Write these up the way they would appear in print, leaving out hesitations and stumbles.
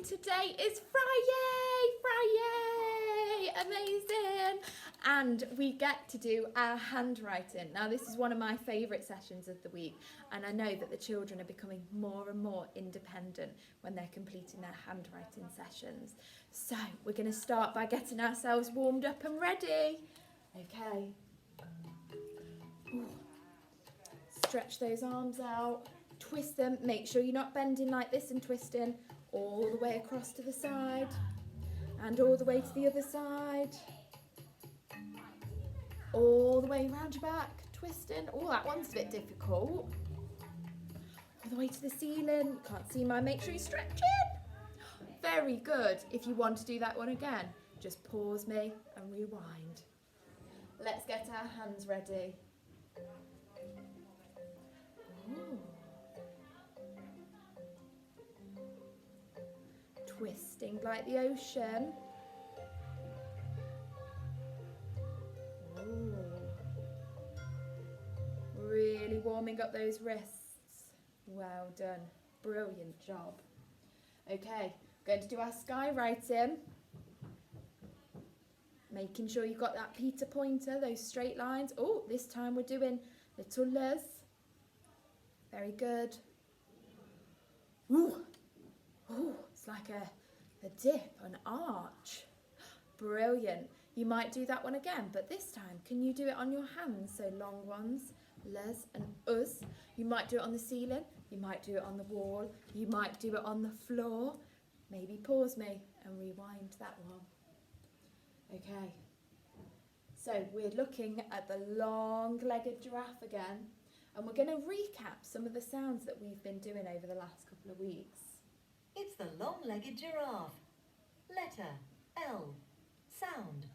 today is Friday! Amazing! And we get to do our handwriting. Now, this is one of my favourite sessions of the week, and I know that the children are becoming more and more independent when they're completing their handwriting sessions. So, we're going to start by getting ourselves warmed up and ready. Okay. Ooh. Stretch those arms out, twist them, make sure you're not bending like this and twisting, all the way across to the side, and all the way to the other side, all the way round your back, twisting. Oh, that one's a bit difficult. All the way to the ceiling, can't see mine, make sure you stretch it. Very good. If you want to do that one again, just pause me and rewind. Let's get our hands ready. Ooh. Twisting like the ocean. Ooh. Really warming up those wrists. Well done. Brilliant job. Okay, going to do our skywriting. Making sure you've got that Peter pointer, those straight lines. Oh, this time we're doing little L's. Very good. Ooh. Ooh, it's like a dip, an arch. Brilliant. You might do that one again, but this time, can you do it on your hands? So long ones, les and us. You might do it on the ceiling. You might do it on the wall. You might do it on the floor. Maybe pause me and rewind that one. Okay. So we're looking at the long-legged giraffe again. And we're going to recap some of the sounds that we've been doing over the last couple of weeks. It's the long-legged giraffe. Letter L. Sound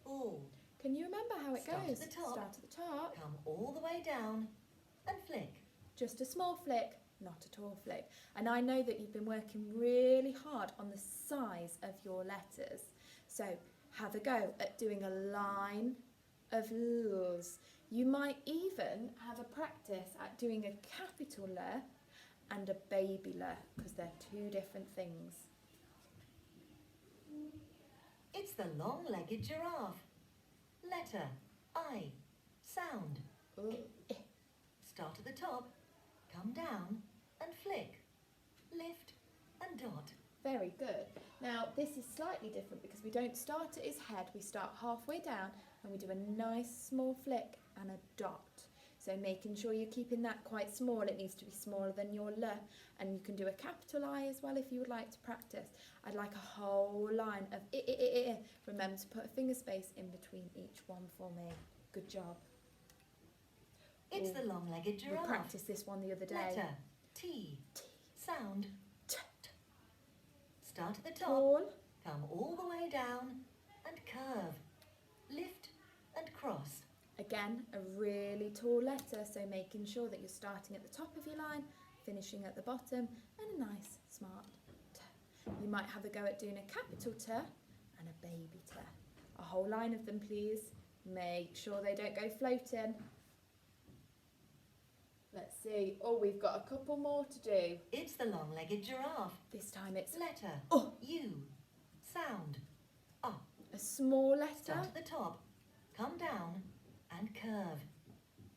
O. Can you remember how it Start goes? at the top. Start at the top. Come all the way down and flick. Just a small flick, not a tall flick. And I know that you've been working really hard on the size of your letters. So have a go at doing a line of L's. You might even have a practice at doing a capital L and a baby L, because they're two different things. It's the long-legged giraffe. Letter I. Sound. Eh. Start at the top. Come down and flick. Lift and dot. Very good. Now this is slightly different because we don't start at his head, we start halfway down and we do a nice small flick and a dot. So making sure you're keeping that quite small, it needs to be smaller than your L, and you can do a capital I as well if you would like to practice. I'd like a whole line of I. Remember to put a finger space in between each one for me. Good job. It's the long-legged giraffe. We practiced this one the other day. Letter T. T. Sound T. Start at the top. Tall. Come all the way down and curve. Lift and cross. Again, a really tall letter, so making sure that you're starting at the top of your line, finishing at the bottom, and a nice smart T. You might have a go at doing a capital T and a baby T. A whole line of them, please. Make sure they don't go floating. Let's see. Oh, we've got a couple more to do. It's the long-legged giraffe. This time it's Letter oh, U. Sound O. a small letter. Start at the top. Come down and curve.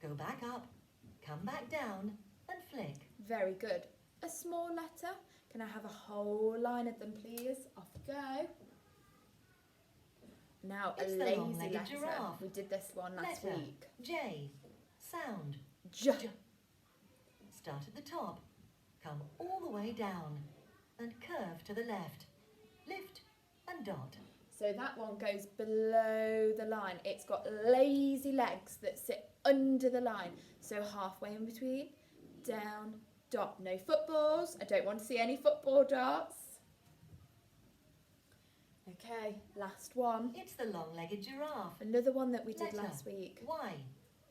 Go back up. Come back down and flick. Very good. A small letter. Can I have a whole line of them, please? Off we go. Now It's a the lazy long-legged letter. giraffe. We did this one last Letter week. J. Sound J. J. Start at the top. Come all the way down and curve to the left. Lift and dot. So that one goes below the line. It's got lazy legs that sit under the line. So halfway in between, down, dot. No footballs. I don't want to see any football dots. Okay, last one. It's the long-legged giraffe. Another one that we did Letter last week. Y.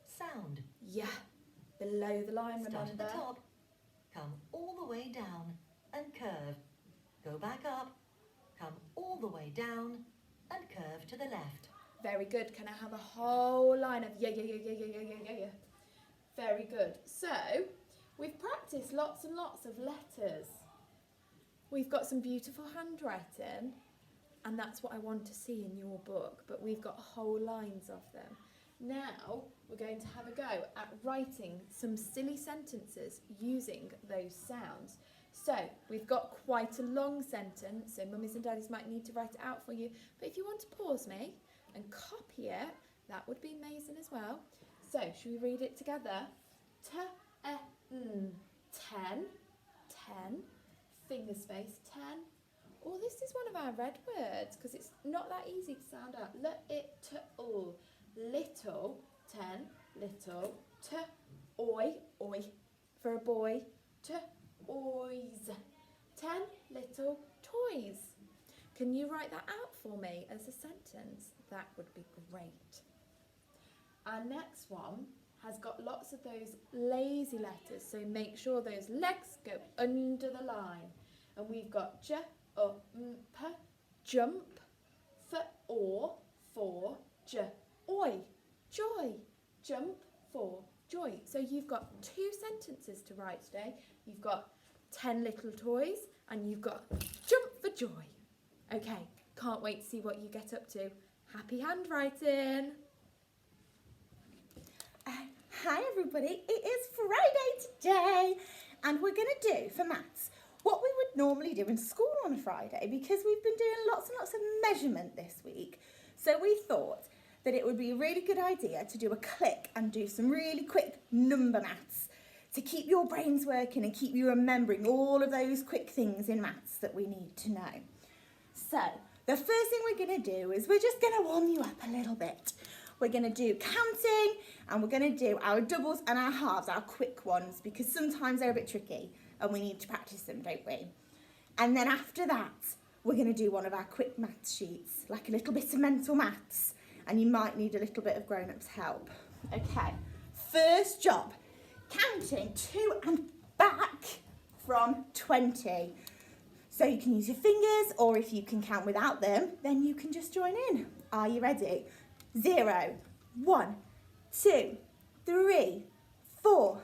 Sound. Yeah, below the line, Start remember? at the top. Come all the way down and curve. Go back up. Come all the way down and curve to the left. Very good. Can I have a whole line of yeah. Very good. So, we've practiced lots and lots of letters. We've got some beautiful handwriting, and that's what I want to see in your book, but we've got whole lines of them. Now we're going to have a go at writing some silly sentences using those sounds. So we've got quite a long sentence, so mummies and daddies might need to write it out for you, but if you want to pause me and copy it, that would be amazing as well. So should we read it together? Ten, 10, finger space, 10. Oh, this is one of our red words because it's not that easy to sound out. Little, little, 10, little, oi, oi, for a boy, oys, 10 little toys. Can you write that out for me as a sentence? That would be great. Our next one has got lots of those lazy letters, so make sure those legs go under the line. And we've got j, p, jump, or, for, oi, joy, jump, for, joy. So you've got 2 sentences to write today. You've got 10 little toys and you've got jump for joy. Okay, can't wait to see what you get up to. Happy handwriting! Hi everybody, it is Friday today and we're going to do for maths what we would normally do in school on a Friday because we've been doing lots and lots of measurement this week. So we thought that it would be a really good idea to do a click and do some really quick number maths to keep your brains working and keep you remembering all of those quick things in maths that we need to know. So the first thing we're going to do is we're just going to warm you up a little bit. We're going to do counting and we're going to do our doubles and our halves, our quick ones, because sometimes they're a bit tricky and we need to practice them, don't we? And then after that, we're going to do one of our quick maths sheets, like a little bit of mental maths, and you might need a little bit of grown-ups help. Okay, first job, counting to and back from 20. So you can use your fingers, or if you can count without them, then you can just join in. Are you ready? 0, 1, 2, 3, 4,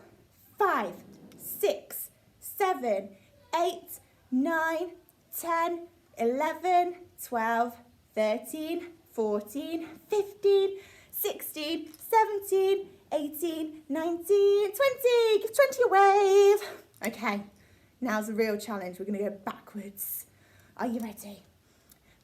5, 6, 7, 8, 9, 10, 11, 12, 13, 14, 15, 16, 17, 18, 19, 20. Give 20 a wave. Okay, now's the real challenge. We're going to go backwards. Are you ready?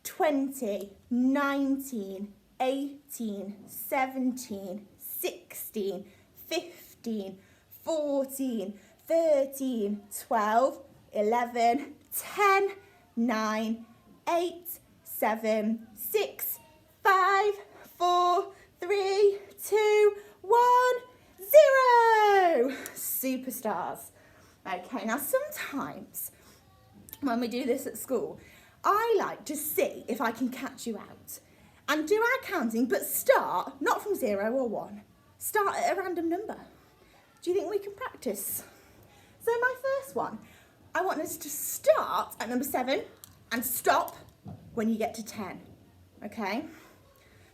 20, 19, 18, 17, 16, 15, 14, 13, 12, 11, 10, 9, 8, 7, 6, 5, 4, 3, 2, 1, 0. Superstars. Okay, now sometimes when we do this at school, I like to see if I can catch you out and do our counting, but start not from 0 or 1. Start at a random number. Do you think we can practice? So my first one, I want us to start at number 7 and stop when you get to 10. Okay?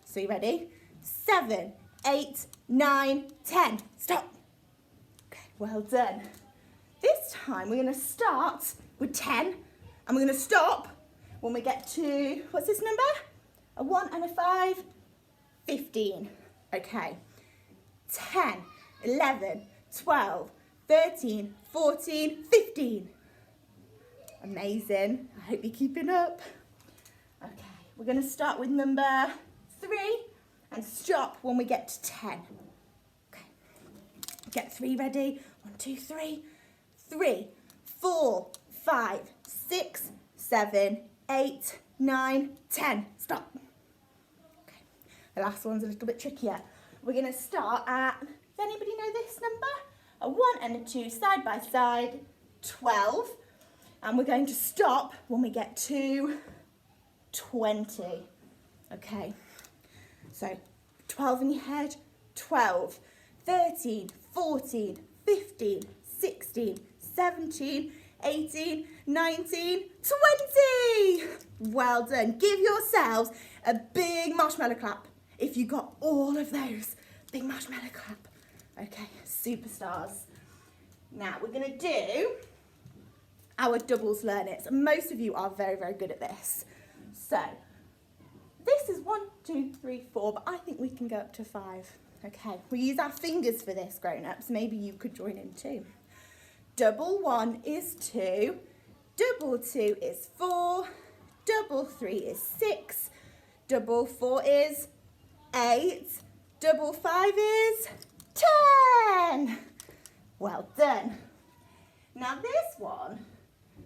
So you ready? 7, 8, 9, 10. Stop. Okay, well done. This time we're going to start with 10 and we're going to stop when we get to, what's this number? A 1 and a 5, 15. Okay. 10, 11, 12, 13, 14, 15. Amazing. I hope you're keeping up. Okay, we're going to start with number 3 and stop when we get to 10. Okay. Get 3 ready. 1, 2, 3. 3, 4, 5, 6, 7, 8, 9, 10. Stop. Okay. The last one's a little bit trickier. We're going to start at, does anybody know this number? A 1 and a 2 side by side, 12. And we're going to stop when we get to 20. Okay. So 12 in your head, 12, 13, 14, 15, 16, 17, 18, 19, 20. Well done. Give yourselves a big marshmallow clap if you got all of those. Big marshmallow clap. Okay, superstars. Now we're going to do our doubles learners. Most of you are very, very good at this. So this is 1, 2, 3, 4, but I think we can go up to 5. Okay, we use our fingers for this, grown-ups. Maybe you could join in too. Double 1 is 2, double 2 is 4, double 3 is 6, double 4 is 8, double 5 is 10. Well done. Now this one,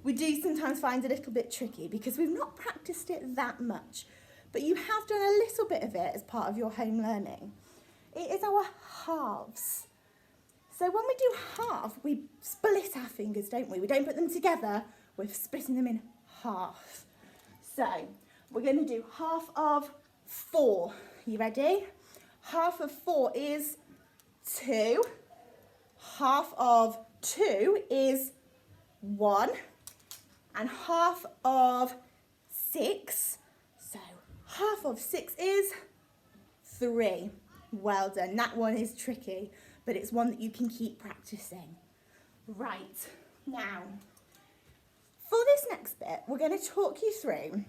we do sometimes find a little bit tricky because we've not practiced it that much, but you have done a little bit of it as part of your home learning. It is our halves. So when we do half, we split our fingers, don't we? We don't put them together, we're splitting them in half. So we're going to do half of 4. You ready? Half of 4 is 2. Half of 2 is 1. And half of 6, so half of 6 is 3. Well done. That one is tricky, but it's one that you can keep practicing. Right, now, for this next bit, we're going to talk you through,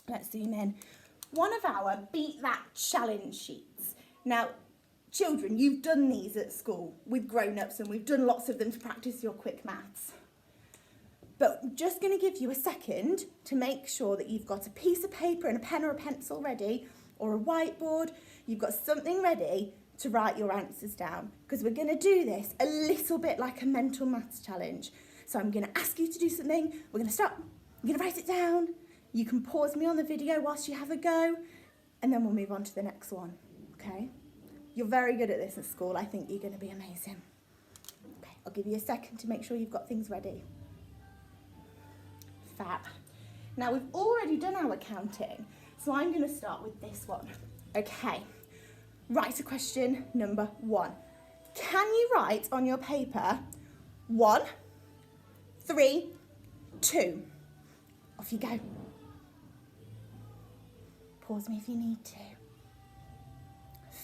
let's zoom in, one of our Beat That Challenge sheets. Now, children, you've done these at school with grown-ups and we've done lots of them to practice your quick maths. But I'm just going to give you a second to make sure that you've got a piece of paper and a pen or a pencil ready, or a whiteboard. You've got something ready to write your answers down, because we're going to do this a little bit like a mental maths challenge. So I'm going to ask you to do something. We're going to stop. I'm going to write it down. You can pause me on the video whilst you have a go, and then we'll move on to the next one. Okay? You're very good at this at school. I think you're going to be amazing. Okay, I'll give you a second to make sure you've got things ready. Fab. Now we've already done our counting, so I'm going to start with this one. Okay, write a question number 1. Can you write on your paper 1, 3, 2? Off you go. Pause me if you need to.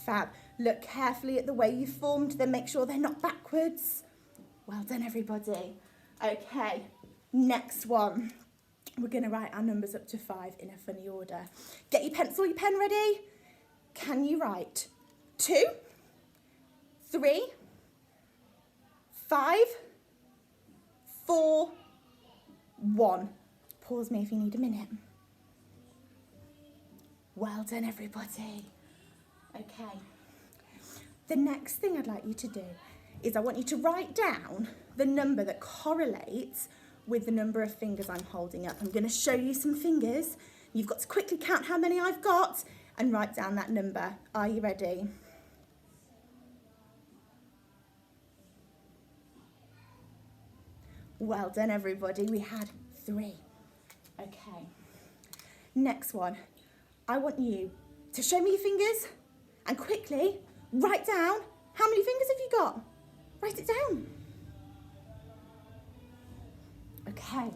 Fab. Look carefully at the way you formed them. Make sure they're not backwards. Well done, everybody. Okay, next one. We're going to write our numbers up to 5 in a funny order. Get your pencil, your pen ready. Can you write 2, 3, 5, 4, 1? Pause me if you need a minute. Well done, everybody. Okay. The next thing I'd like you to do is I want you to write down the number that correlates with the number of fingers I'm holding up. I'm going to show you some fingers. You've got to quickly count how many I've got and write down that number. Are you ready? Well done, everybody. We had 3. Okay. Next one. I want you to show me your fingers and quickly write down how many fingers have you got. Write it down. Okay.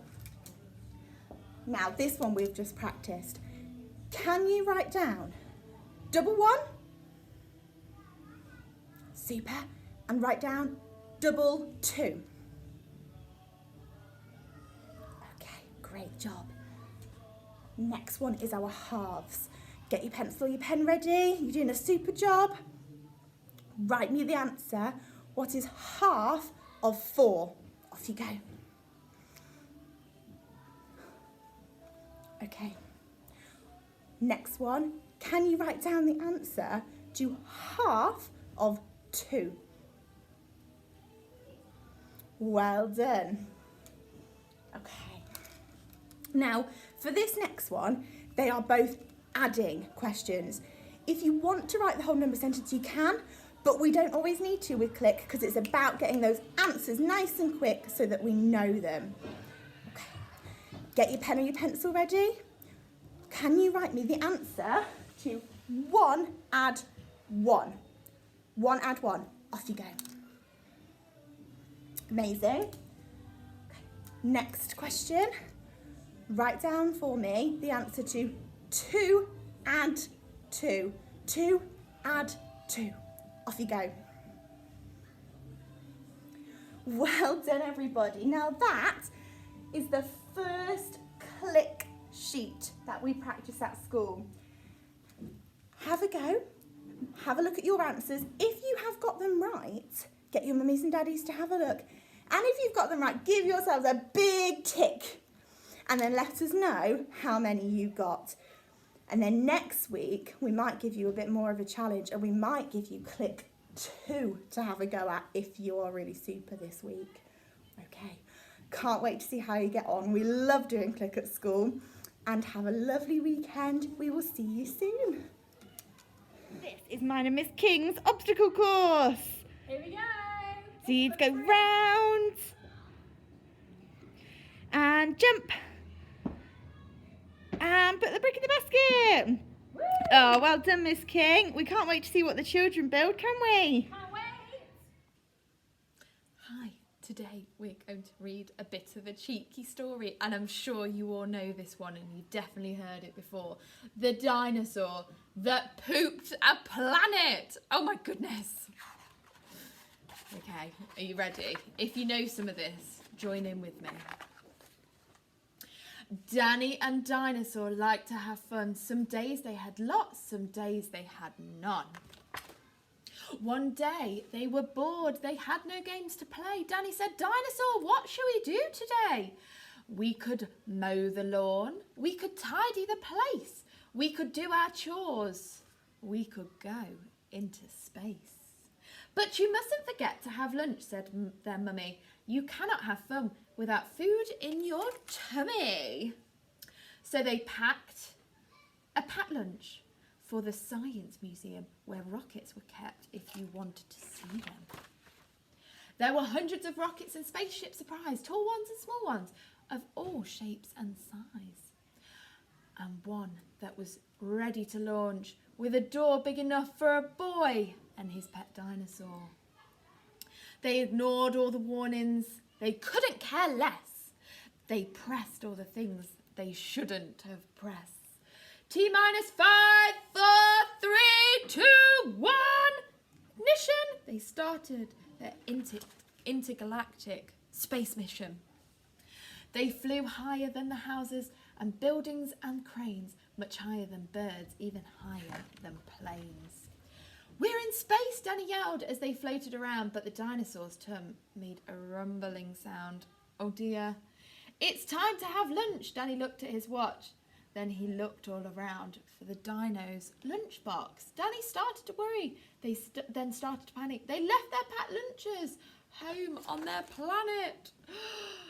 Now this one we've just practiced. Can you write down double 1? Super. And write down double 2. Okay, great job. Next one is our halves. Get your pencil, your pen ready. You're doing a super job. Write me the answer. What is half of 4? Off you go. Okay. Next one. Can you write down the answer to half of 2? Well done. Okay. Now, for this next one, they are both adding questions. If you want to write the whole number sentence, you can, but we don't always need to with Click because it's about getting those answers nice and quick so that we know them. Okay. Get your pen or your pencil ready. Can you write me the answer to 1 add 1? 1 add 1. Off you go. Amazing. Okay. Next question. Write down for me the answer to 2 add 2. 2 add 2. Off you go. Well done, everybody. Now that is the first click sheet that we practice at school. Have a go. Have a look at your answers. If you have got them right, get your mummies and daddies to have a look. And if you've got them right, give yourselves a big tick. And then let us know how many you got. And then next week, we might give you a bit more of a challenge, and we might give you click 2 to have a go at if you are really super this week. Okay, can't wait to see how you get on. We love doing click at school. And have a lovely weekend. We will see you soon. This is mine and Miss King's obstacle course. Here we go. So you need to go round and jump and put the brick in the basket. Woo! Oh, well done, Miss King. We can't wait to see what the children build, can we? Can't wait. Hi, today we're going to read a bit of a cheeky story, and I'm sure you all know this one and you've definitely heard it before. The dinosaur that pooped a planet. Oh my goodness. Okay, are you ready? If you know some of this, join in with me. Danny and Dinosaur liked to have fun. Some days they had lots, some days they had none. One day they were bored. They had no games to play. Danny said, Dinosaur, what shall we do today? We could mow the lawn. We could tidy the place. We could do our chores. We could go into space. But you mustn't forget to have lunch, said their mummy. You cannot have fun without food in your tummy. So they packed a packed lunch for the Science Museum, where rockets were kept if you wanted to see them. There were hundreds of rockets and spaceships, surprise, tall ones and small ones, of all shapes and size. And one that was ready to launch, with a door big enough for a boy and his pet dinosaur. They ignored all the warnings. They couldn't care less. They pressed all the things they shouldn't have pressed. T-minus 5, 4, 3, 2, 1. Ignition! They started their intergalactic space mission. They flew higher than the houses and buildings and cranes, much higher than birds, even higher than planes. We're in space, Danny yelled as they floated around, but the dinosaur's tum made a rumbling sound. Oh dear. It's time to have lunch. Danny looked at his watch. Then he looked all around for the dino's lunchbox. Danny started to worry. They then started to panic. They left their packed lunches home on their planet.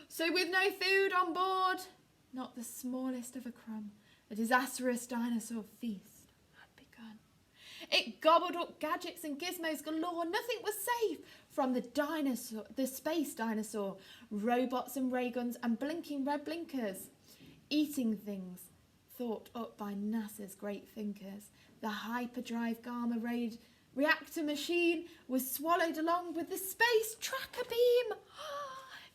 So with no food on board, not the smallest of a crumb, a disastrous dinosaur feast had begun. It gobbled up gadgets and gizmos galore. Nothing was safe from the space dinosaur, robots and ray guns and blinking red blinkers, eating things thought up by NASA's great thinkers. The hyperdrive gamma ray reactor machine was swallowed along with the space tracker beam.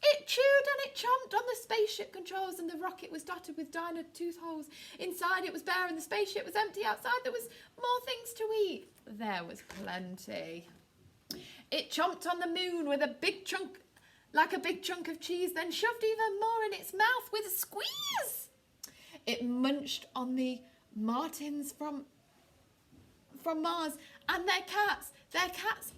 It chewed and it chomped on the spaceship controls, and the rocket was dotted with dino tooth holes. Inside it was bare and the spaceship was empty. Outside there was more things to eat. There was plenty. It chomped on the moon with a big chunk, like a big chunk of cheese, then shoved even more in its mouth with a squeeze. It munched on the martins from Mars and their cats. Their cats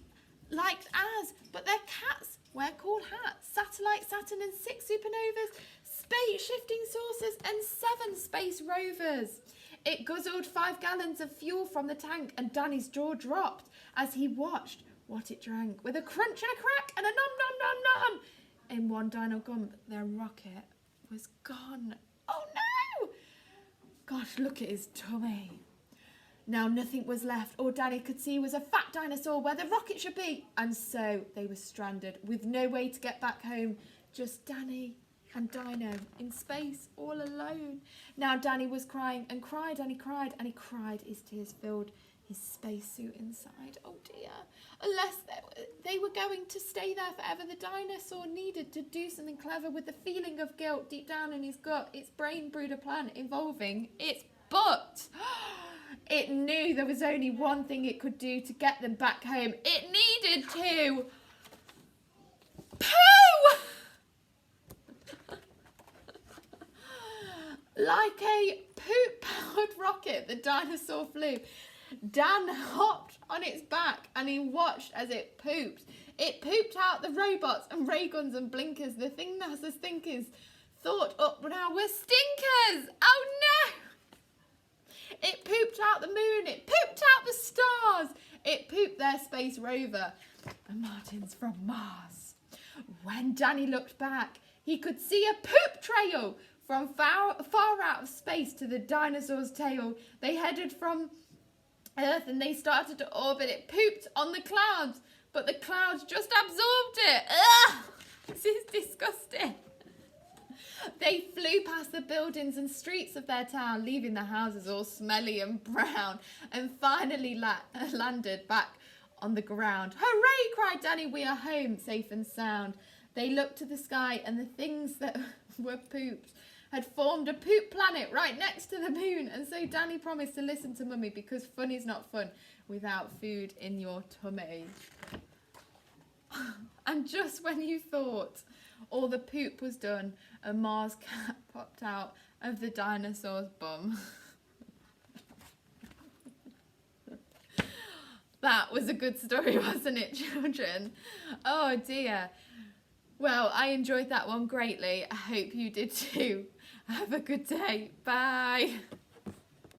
liked ours, but their cats wear cool hats. Satellite Saturn and 6 supernovas, space shifting saucers and 7 space rovers. It guzzled 5 gallons of fuel from the tank, and Danny's jaw dropped as he watched what it drank. With a crunch and a crack and a nom nom nom nom. In one dino gump, their rocket was gone. Oh no! Gosh, look at his tummy. Now nothing was left. All Danny could see was a fat dinosaur where the rocket should be. And so they were stranded with no way to get back home. Just Danny and Dino in space all alone. Now Danny was crying and cried and he cried and he cried. His tears filled his spacesuit inside. Oh dear. Unless they were going to stay there forever, the dinosaur needed to do something clever. With the feeling of guilt deep down in his gut, its brain brewed a plan involving its butt. It knew there was only one thing it could do to get them back home. It needed to poo! Like a poop-powered rocket, the dinosaur flew. Dan hopped on its back and he watched as it pooped. It pooped out the robots and ray guns and blinkers. The thing NASA's thinkers thought up now were stinkers. Oh no! It pooped out the moon. It pooped out the stars. It pooped their space rover. And Martin's from Mars. When Danny looked back, he could see a poop trail from far out of space to the dinosaur's tail. They headed from Earth and they started to orbit. It pooped on the clouds, but the clouds just absorbed it. Ugh! This is disgusting. They flew past the buildings and streets of their town, leaving the houses all smelly and brown, and finally landed back on the ground. Hooray, cried Danny, we are home, safe and sound. They looked to the sky and the things that were pooped had formed a poop planet right next to the moon. And so Danny promised to listen to Mummy because fun is not fun without food in your tummy. And just when you thought all the poop was done, a Mars cat popped out of the dinosaur's bum. That was a good story, wasn't it, children? Oh dear. Well, I enjoyed that one greatly. I hope you did too. Have a good day. Bye.